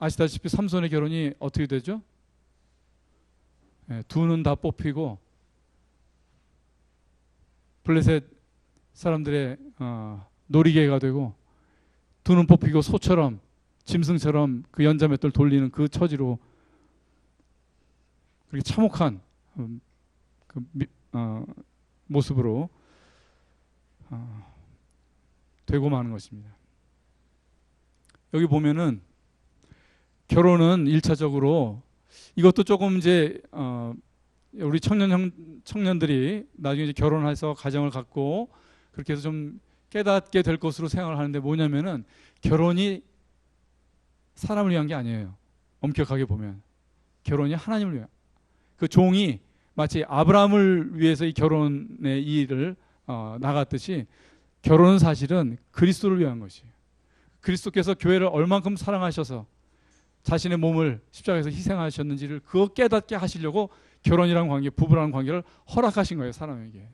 아시다시피 삼손의 결혼이 어떻게 되죠? 두 눈 다 뽑히고 블레셋 사람들의 놀이개가 되고, 두 눈 뽑히고 소처럼, 짐승처럼 그 연자맷돌 돌리는 그 처지로 그렇게 참혹한 모습으로 되고 마는 것입니다. 여기 보면은 결혼은 1차적으로 이것도 조금 이제 우리 청년들이 나중에 이제 결혼해서 가정을 갖고 그렇게 해서 좀 깨닫게 될 것으로 생각을 하는데, 뭐냐면은 결혼이 사람을 위한 게 아니에요. 엄격하게 보면 결혼이 하나님을 위한, 그 종이 마치 아브라함을 위해서 이 결혼의 이 일을 나갔듯이 결혼은 사실은 그리스도를 위한 것이에요. 그리스도께서 교회를 얼만큼 사랑하셔서 자신의 몸을 십자가에서 희생하셨는지를 그거 깨닫게 하시려고 결혼이라는 관계, 부부라는 관계를 허락하신 거예요, 사람에게.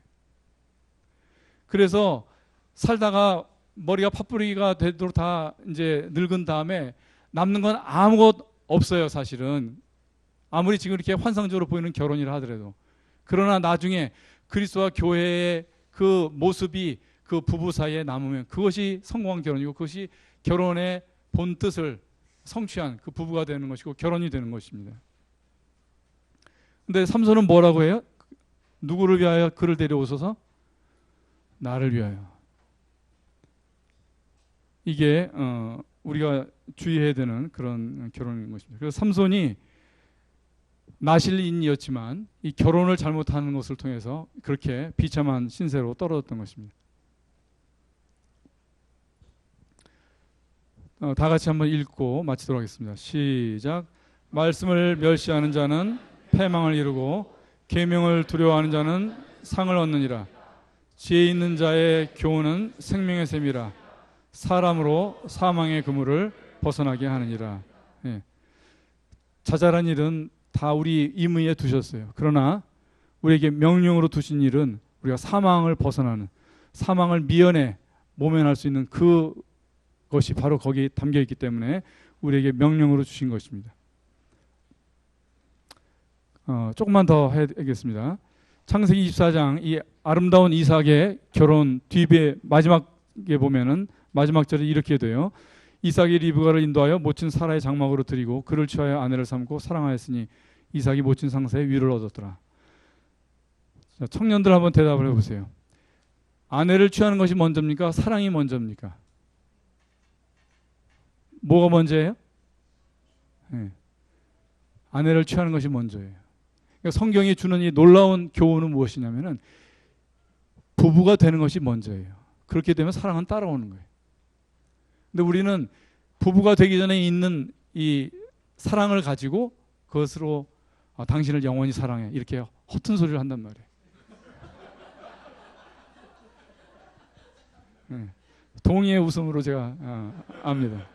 그래서 살다가 머리가 팥뿌리가 되도록 다 이제 늙은 다음에 남는 건 아무것도 없어요, 사실은. 아무리 지금 이렇게 환상적으로 보이는 결혼이라 하더라도. 그러나 나중에 그리스도와 교회의 그 모습이 그 부부 사이에 남으면 그것이 성공한 결혼이고, 그것이 결혼의 본 뜻을 성취한 그 부부가 되는 것이고 결혼이 되는 것입니다. 근데 삼손은 뭐라고 해요? 누구를 위하여 그를 데려오소서? 나를 위하여. 이게 우리가 주의해야 되는 그런 결혼인 것입니다. 그래서 삼손이 나실인이었지만 이 결혼을 잘못하는 것을 통해서 그렇게 비참한 신세로 떨어졌던 것입니다. 다 같이 한번 읽고 마치도록 하겠습니다. 시작. 말씀을 멸시하는 자는 패망을 이루고 계명을 두려워하는 자는 상을 얻느니라. 지혜 있는 자의 교훈은 생명의 샘이라. 사람으로 사망의 그물을 벗어나게 하느니라. 예. 자잘한 일은 다 우리 임의에 두셨어요. 그러나 우리에게 명령으로 두신 일은 우리가 사망을 벗어나는, 사망을 미연에 모면할 수 있는 그것이 바로 거기에 담겨 있기 때문에 우리에게 명령으로 주신 것입니다. 조금만 더 해야겠습니다. 창세기 24장 이 아름다운 이삭의 결혼 뒤에 마지막에 보면은 마지막 절에 이렇게 돼요. 이삭이 리브가를 인도하여 모친 사라의 장막으로 들이고 그를 취하여 아내를 삼고 사랑하였으니 이삭이 모친 상사의 위를 얻었더라. 자, 청년들 한번 대답을 해보세요. 아내를 취하는 것이 먼저입니까? 사랑이 먼저입니까? 뭐가 먼저예요? 네. 아내를 취하는 것이 먼저예요. 그러니까 성경이 주는 이 놀라운 교훈은 무엇이냐면은 부부가 되는 것이 먼저예요. 그렇게 되면 사랑은 따라오는 거예요. 근데 우리는 부부가 되기 전에 있는 이 사랑을 가지고 그것으로 당신을 영원히 사랑해 이렇게 허튼 소리를 한단 말이에요. 네. 동의의 웃음으로 제가 압니다.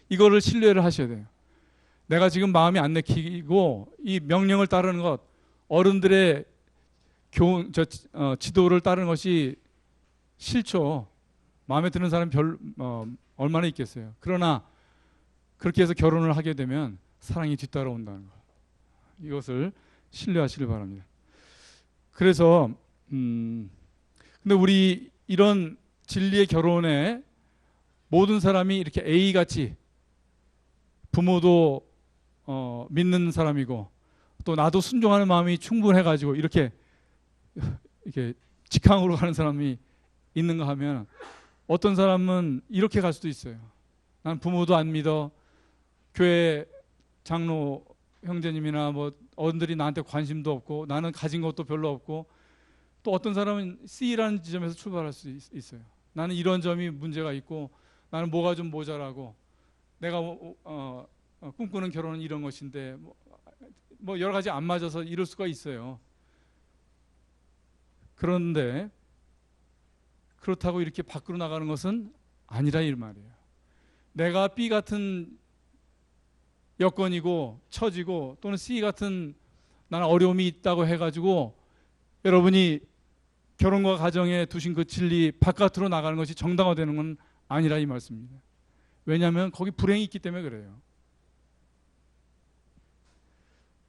이거를 신뢰를 하셔야 돼요. 내가 지금 마음이 안 내키고 이 명령을 따르는 것, 어른들의 교훈, 지도를 따르는 것이 싫죠. 마음에 드는 사람이 얼마나 있겠어요. 그러나 그렇게 해서 결혼을 하게 되면 사랑이 뒤따라온다는 것. 이것을 신뢰하시길 바랍니다. 그래서 근데 우리 이런 진리의 결혼에 모든 사람이 이렇게 A같이 부모도 믿는 사람이고 또 나도 순종하는 마음이 충분해가지고 이렇게 직항으로 가는 사람이 있는가 하면 어떤 사람은 이렇게 갈 수도 있어요. 난 부모도 안 믿어. 교회 장로 형제님이나 뭐 어른들이 나한테 관심도 없고 나는 가진 것도 별로 없고 또 어떤 사람은 C라는 지점에서 출발할 수 있어요. 나는 이런 점이 문제가 있고 나는 뭐가 좀 모자라고 내가 꿈꾸는 결혼은 이런 것인데 뭐 여러 가지 안 맞아서 이럴 수가 있어요. 그런데 그렇다고 이렇게 밖으로 나가는 것은 아니라 이 말이에요. 내가 B 같은 여건이고 처지고 또는 C 같은 나는 어려움이 있다고 해가지고 여러분이 결혼과 가정에 두신 그 진리 바깥으로 나가는 것이 정당화되는 건 아니라 이 말씀입니다. 왜냐하면 거기 불행이 있기 때문에 그래요.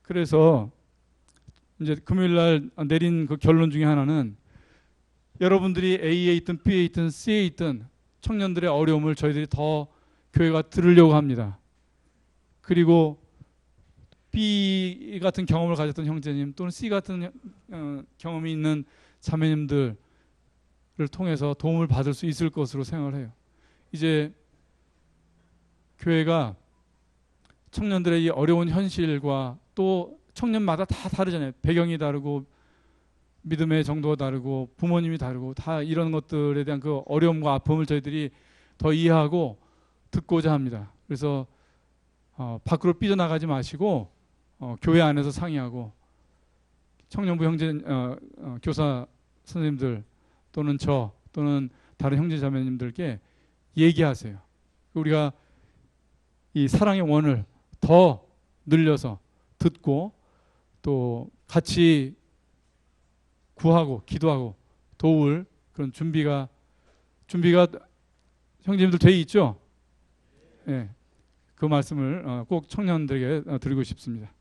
그래서 이제 금요일 날 내린 그 결론 중에 하나는 여러분들이 A에 있든 B에 있든 C에 있든 청년들의 어려움을 저희들이 더 교회가 들으려고 합니다. 그리고 B 같은 경험을 가졌던 형제님 또는 C 같은 경험이 있는 자매님들을 통해서 도움을 받을 수 있을 것으로 생각을 해요. 이제 교회가 청년들의 이 어려운 현실과 또 청년마다 다 다르잖아요. 배경이 다르고 믿음의 정도가 다르고 부모님이 다르고 다 이런 것들에 대한 그 어려움과 아픔을 저희들이 더 이해하고 듣고자 합니다. 그래서 밖으로 삐져나가지 마시고 교회 안에서 상의하고 청년부 형제 교사 선생님들 또는 저 또는 다른 형제 자매님들께 얘기하세요. 우리가 이 사랑의 원을 더 늘려서 듣고 또 같이 구하고 기도하고 도울 그런 준비가 형제님들 돼 있죠? 예. 그 말씀을 꼭 청년들에게 드리고 싶습니다.